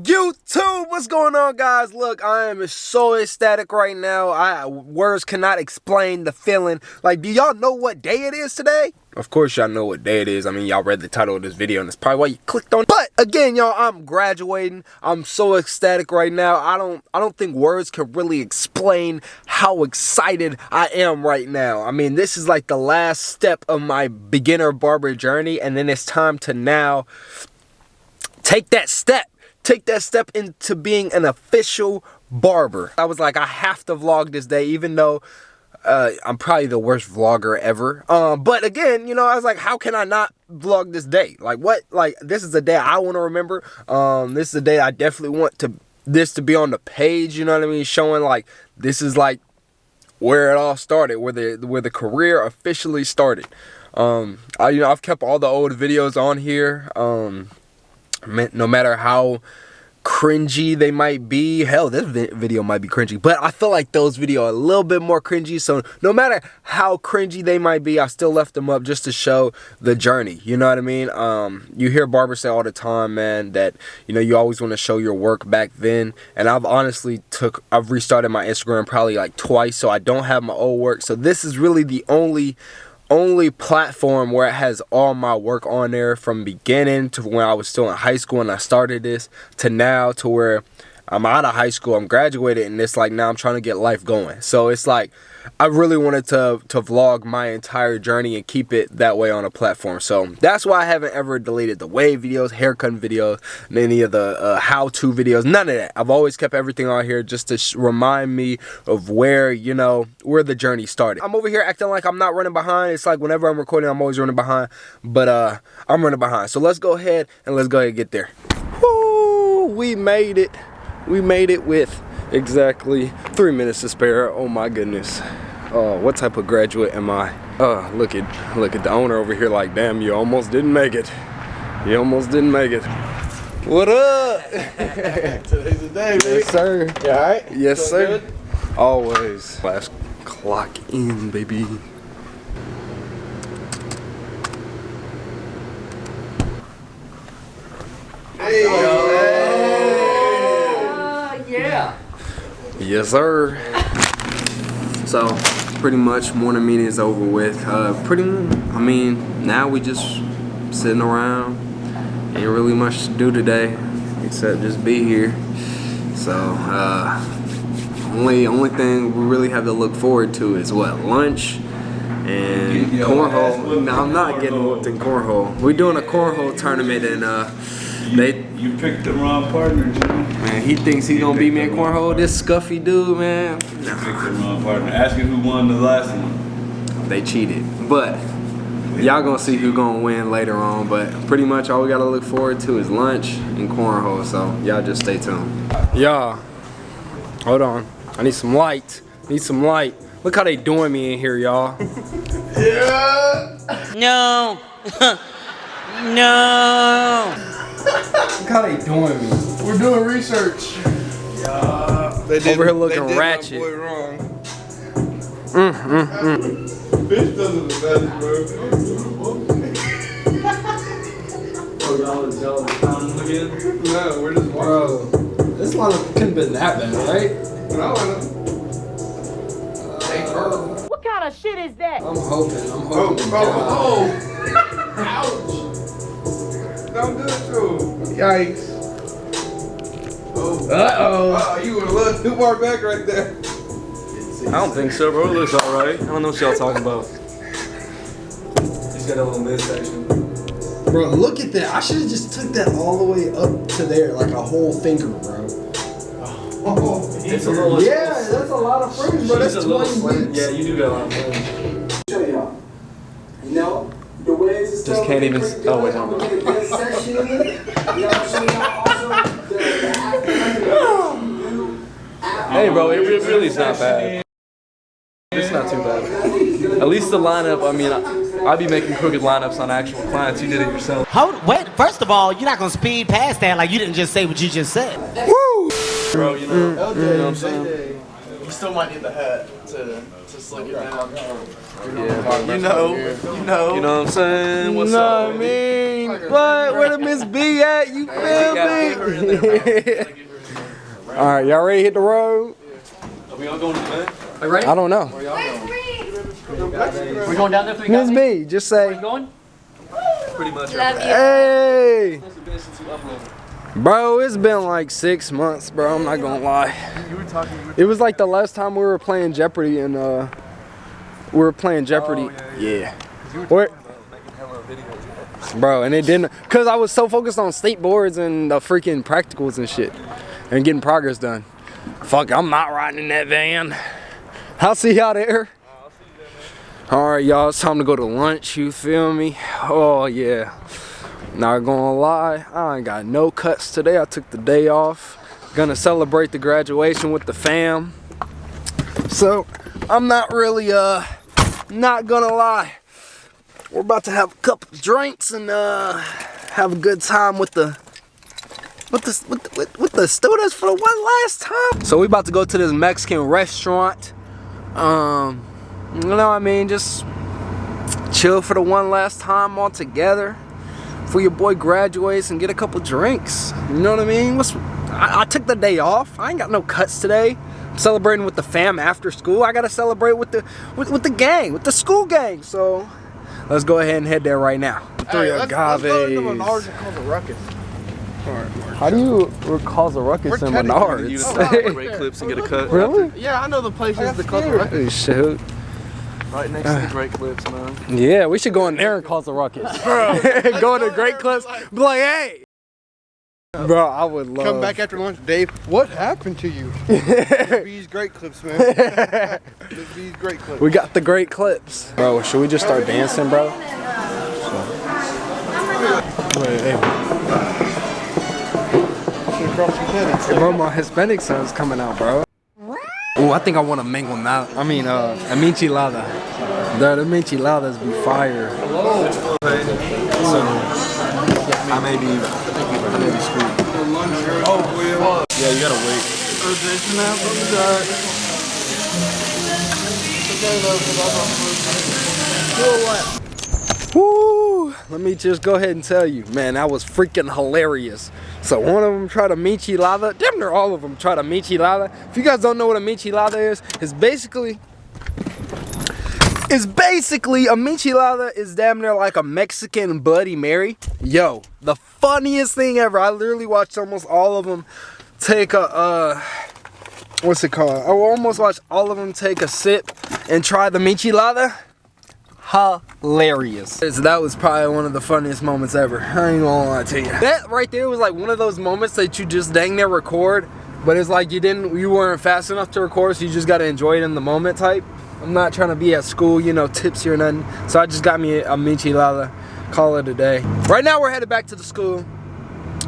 YouTube, what's going on, guys? Look, I am so ecstatic right now. Words cannot explain the feeling. Like, do y'all know what day it is today? Of course y'all know what day it is. I mean, y'all read the title of this video and that's probably why you clicked on it. But again, y'all, I'm graduating. I'm so ecstatic right now. I don't think words can really explain how excited I am right now. I mean, this is like the last step of my beginner barber journey, and then it's time to now take that step into being an official barber. I was like, I have to vlog this day, even though I'm probably the worst vlogger ever. But again, you know, I was like, how can I not vlog this day? Like, what? Like, this is a day I want to remember. This is a day I definitely want this to be on the page. You know what I mean? Showing like this is like where it all started, where the career officially started. I've kept all the old videos on here. No matter how cringy they might be, hell, this video might be cringy, but I feel like those videos are a little bit more cringy. So no matter how cringy they might be, I still left them up just to show the journey. You know what I mean? You hear barbers say all the time, man, that you know you always want to show your work back then. And I've restarted my Instagram probably like twice, so I don't have my old work. So this is really the only platform where it has all my work on there, from beginning to when I was still in high school and I started this, to now to where I'm out of high school, I'm graduated, and it's like now I'm trying to get life going. So it's like I really wanted to vlog my entire journey and keep it that way on a platform. So that's why I haven't ever deleted the wave videos, haircut videos, and any of the how-to videos, none of that. I've always kept everything on here just to remind me of where the journey started. I'm over here acting like I'm not running behind. It's like whenever I'm recording, I'm always running behind, but I'm running behind. So let's go ahead and get there. Woo, we made it. We made it with exactly 3 minutes to spare. Oh my goodness. What type of graduate am I? Look at the owner over here like, damn, you almost didn't make it. You almost didn't make it. What up? Today's the day, baby. Yes, sir. You alright? Yes, Feel sir. good? Always. Last clock in, baby. Hey, yo. Yeah. Yes, sir. So pretty much morning meeting is over with. I mean, now we just sitting around. Ain't really much to do today except just be here. So only thing we really have to look forward to is what? Lunch and cornhole. No, I'm not getting whooped in cornhole. We're doing a cornhole tournament, and You picked the wrong partner, Jimmy. man, he thinks he gonna beat me in cornhole. This scuffy dude, man. You picked the wrong partner. Ask him who won the last one. They cheated, but y'all gonna see who gonna win later on. But pretty much all we gotta look forward to is lunch and cornhole. So y'all just stay tuned. Y'all, hold on. I need some light. Look how they doing me in here, y'all. Yeah. No. No. Look how they doing me. We're doing research. They did, Over here looking they did ratchet. My boy wrong. Bitch doesn't the best, bro. Y'all pounding again? No, we're just watching. Bro, this lineup couldn't have been that bad, right? No, I know. What kind of shit is that? I'm hoping. Oh. Ouch. Don't do it to him. Yikes. Oh. Uh-oh. You were a little too far back right there. I don't think so, bro. It looks alright. I don't know what y'all talking about. He's got a little midsection. Bro, look at that. I should have just took that all the way up to there, like a whole finger, bro. Oh, It's a little... yeah, that's a lot of fringe, bro. That's 20 weeks. Yeah, you do got a lot of fringe. Show y'all. You know, the ways it's Just can't even... Oh, wait, I'm no. gonna get this section. You know, show y'all also the activity you do. Hey, bro, it really is not bad. It's not too bad. At least the lineup, I mean, I'd be making crooked lineups on actual clients. You did it yourself. Wait, first of all, you're not gonna speed past that like you didn't just say what you just said. Woo! Bro, you know what I'm saying? still might need the hat to slick it down. Yeah, You know. You know what I'm saying? What's know up? what I mean? What? Where the Miss B at? You feel me? Alright, y'all ready to hit the road? Are we all going to the bed? Are you ready? I don't know. We're going down there for you Miss guys? B, just say, Where you going? Pretty much. Love you. hey! It's been since you uploaded. Bro, it's been like 6 months, bro. I'm not gonna lie. It was like the last time we were playing Jeopardy and we were playing Jeopardy. Yeah. Where, bro, and it didn't, cause I was so focused on state boards and the freaking practicals and shit, and getting progress done. Fuck, I'm not riding in that van. I'll see y'all there. Alright, y'all, it's time to go to lunch, you feel me? Oh, yeah. Not gonna lie, I ain't got no cuts today. I took the day off. Gonna celebrate the graduation with the fam. So, I'm not really, not gonna lie. We're about to have a couple drinks and, have a good time with the students for one last time. So we about to go to this Mexican restaurant. You know what I mean? Just chill for the one last time all together. Before your boy graduates and get a couple drinks. You know what I mean? I took the day off. I ain't got no cuts today. I'm celebrating with the fam after school. I gotta celebrate with the gang, with the school gang. So let's go ahead and head there right now. Hey, let's go to Menards and cause a ruckus. How do you cause a ruckus in Menards? You just great clips and get a cut. Really? Yeah, I know the places to cause a ruckus. Oh, shoot. Right next to the great clips, man. Yeah, we should go in there and cause a ruckus. Go to Great Clips, be like, hey! Bro, I would love... Come back after lunch, Dave. What happened to you? These great clips, man. These great clips. We got the Great Clips. Bro, should we just start dancing, bro? Wait, hey. Hey, bro, my Hispanic son's coming out, bro. Oh, I think I want a mango now. I mean, a michelada. The micheladas be fire. So, I may be screwed. Oh, yeah, you gotta wait. Woo! Let me just go ahead and tell you, man, that was freaking hilarious. So one of them tried a michelada. Damn near all of them tried a michelada. If you guys don't know what a michelada is, it's basically a michelada is damn near like a Mexican Bloody Mary. Yo, the funniest thing ever. I literally watched almost all of them take a what's it called? I almost watched all of them take a sip and try the michelada. Hilarious. That was probably one of the funniest moments ever. I ain't gonna lie to you. That right there was like one of those moments that you just dang near record, but it's like you weren't fast enough to record, so you just gotta enjoy it in the moment type. I'm not trying to be at school, you know, tipsy or nothing. So I just got me a michelada. Call it a day. Right now we're headed back to the school.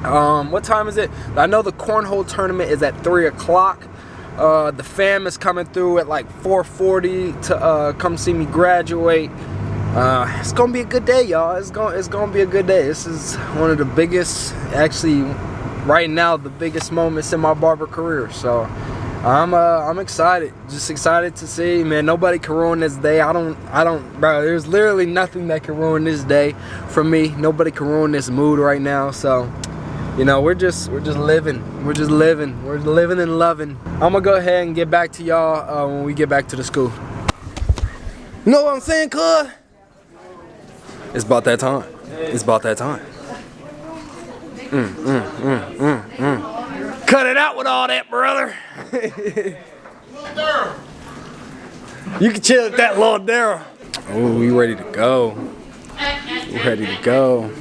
What time is it? I know the cornhole tournament is at 3 o'clock. The fam is coming through at like 4:40 to come see me graduate. It's gonna be a good day, y'all. It's gonna be a good day. This is one of the biggest, actually, right now, the biggest moments in my barber career. So I'm excited. Just excited to see, man. Nobody can ruin this day. I don't, bro. There's literally nothing that can ruin this day for me. Nobody can ruin this mood right now. So, you know, we're just living. We're just living. We're living and loving. I'm gonna go ahead and get back to y'all when we get back to the school. You know what I'm saying, cuz? It's about that time. It's about that time. Cut it out with all that, brother. You can chill at that, Lord Daryl. Oh, we ready to go. We're ready to go.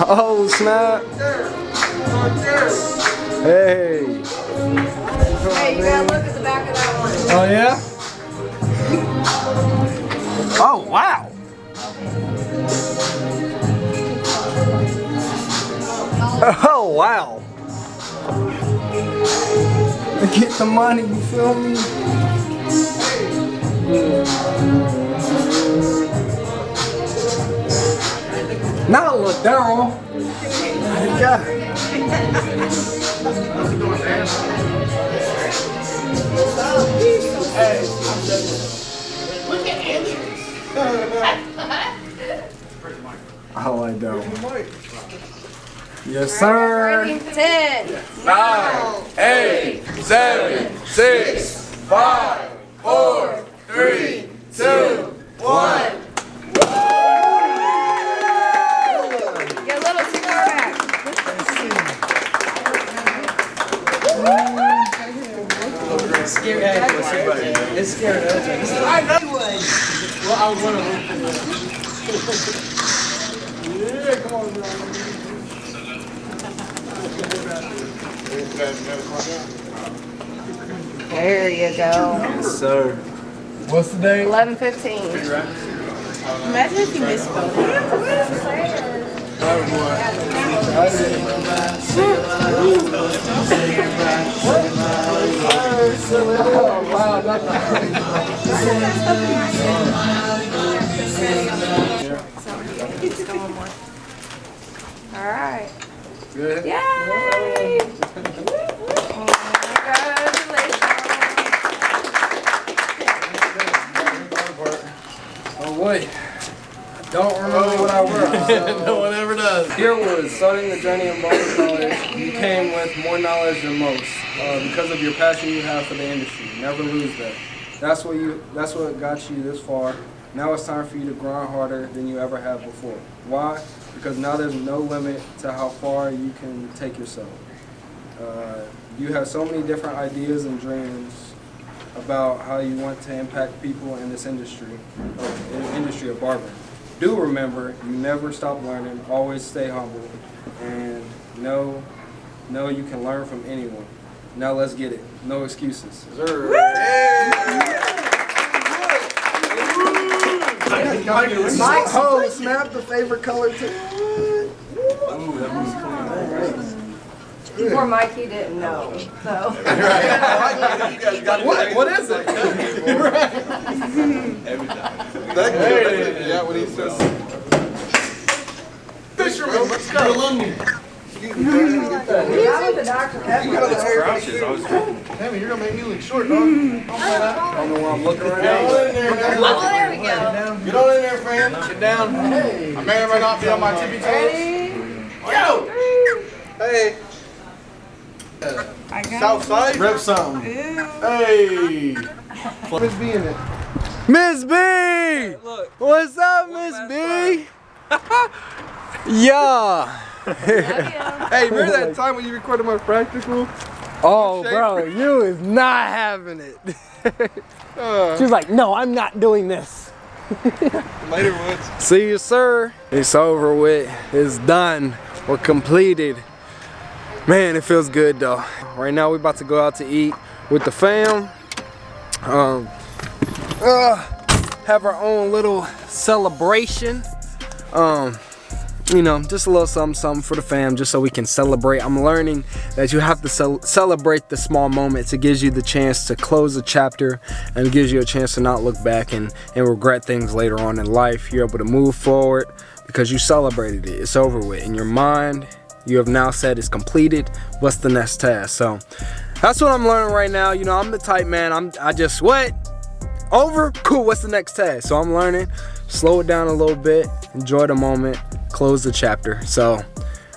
Oh, snap. Hey. Hey, you gotta look at the back of that one. Oh, yeah? Oh, wow. Oh, wow. Get the money, you feel me? Now look, Daryl. Oh, I don't. Yes, sir. 10. 9, 8, 7, 6, 5, 4, 3, 2, 1. Get a little too far back. It's scary. I know. Well, I was wondering. Yeah, come on, bro. There you go. Yes, sir. What's the date? 11:15. Imagine if you misspelled it. All right. Good. Yay! Oh wait, I don't remember what I wrote. No one ever does. Here was starting the journey in Barber College. You came with more knowledge than most because of your passion you have for the industry. Never lose that. That's what got you this far. Now it's time for you to grind harder than you ever have before. Why? Because now there's no limit to how far you can take yourself. You have so many different ideas and dreams about how you want to impact people in this industry, in the industry of barbering. Do remember, you never stop learning, always stay humble, and know you can learn from anyone. Now let's get it. No excuses. Oh, snap the favorite color too. Poor Mikey didn't know. So. What is it? Yeah, what he says. Fisherman, let's go. He's with the Dr. Pepper. Damn, you're gonna make me look short, dog. I don't know where I'm looking right now. Oh, there we go. Get on in there, fam. Sit down. I may or may not be on my tippy toes. Ready? Yo! Hey. Southside? Rip something. Hey. Miss B in it. Miss B! What's up, Miss B? Yeah. Hey, remember that time when you recorded my practical? Oh, bro, you is not having it. She was like, no, I'm not doing this. Later, Woods. See you, sir. It's over with. It's done. We're completed. Man, it feels good though. Right now, we're about to go out to eat with the fam. Have our own little celebration. You know, just a little something for the fam, just so we can celebrate. I'm learning that you have to celebrate the small moments. It gives you the chance to close a chapter, and it gives you a chance to not look back and regret things later on in life. You're able to move forward because you celebrated it. It's over with. In your mind, you have now said it's completed. What's the next task? So that's what I'm learning right now. You know, I'm the type man. I just, what? Over? Cool, what's the next task? So I'm learning. Slow it down a little bit. Enjoy the moment. Close the chapter. So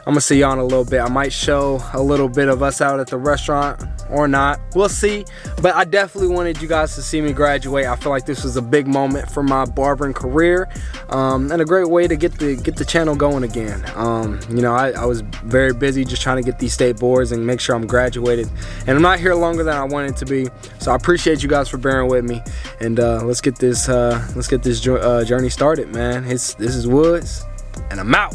I'm gonna see y'all in a little bit. I might show a little bit of us out at the restaurant or not. We'll see. But I definitely wanted you guys to see me graduate. I feel like this was a big moment for my barbering career, and a great way to get the channel going again. You know, I was very busy just trying to get these state boards and make sure I'm graduated, and I'm not here longer than I wanted to be. So I appreciate you guys for bearing with me, and let's get this journey started, man. This is Woods, and I'm out.